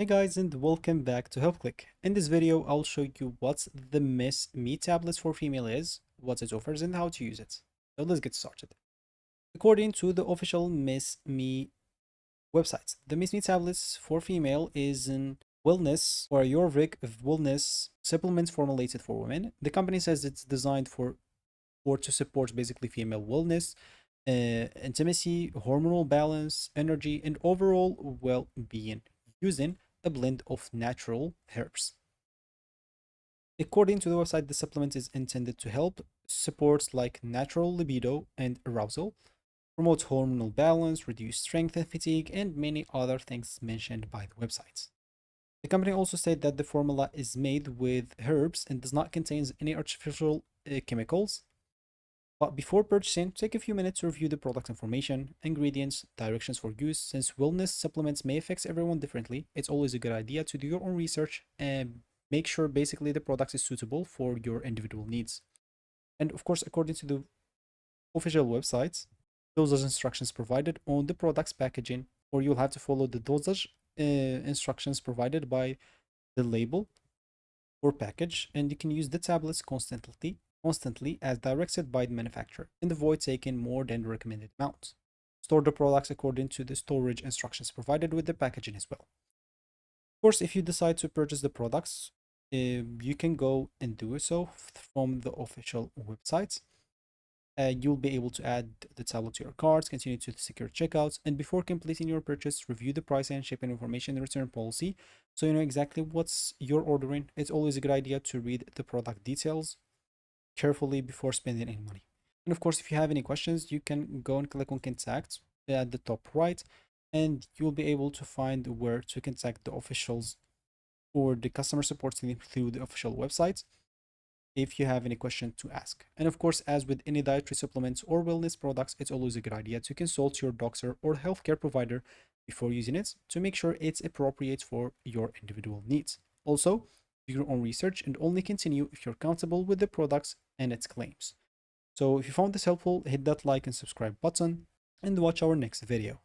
Hey guys, and welcome back to HealthClick. In this video, I'll show you what the Miss Me tablets for female is, what it offers, and how to use it. So let's get started. According to the official Miss Me website, the Miss Me tablets for female is an wellness or a Ayurvedic wellness supplement formulated for women. The company says it's designed for or to support basically female wellness, intimacy, hormonal balance, energy, and overall well-being using a blend of natural herbs. According to the website, the supplement is intended to help support like natural libido and arousal, promote hormonal balance, reduce strength and fatigue, and many other things mentioned by the website. The company also said that the formula is made with herbs and does not contain any artificial chemicals. But before purchasing, take a few minutes to review the product information, ingredients, directions for use. Since wellness supplements may affect everyone differently, it's always a good idea to do your own research and make sure basically the product is suitable for your individual needs. And of course, according to the official websites, dosage instructions provided on the product's packaging, or you'll have to follow the dosage instructions provided by the label or package, and you can use the tablets constantly as directed by the manufacturer and avoid taking more than the recommended amount. Store the products according to the storage instructions provided with the packaging as well. Of course, if you decide to purchase the products, you can go and do so from the official websites. You'll be able to add the tablet to your carts, continue to the secure checkouts, and before completing your purchase, review the price and shipping information and return policy so you know exactly what's you're ordering. It's always a good idea to read the product details carefully before spending any money. And of course, if you have any questions, you can go and click on contact at the top right, and you'll be able to find where to contact the officials or the customer support team through the official website if you have any question to ask. And of course, as with any dietary supplements or wellness products, it's always a good idea to consult your doctor or healthcare provider before using it to make sure it's appropriate for your individual needs. Also, do your own research and only continue if you're comfortable with the products and its claims. So if you found this helpful, hit that like and subscribe button and watch our next video.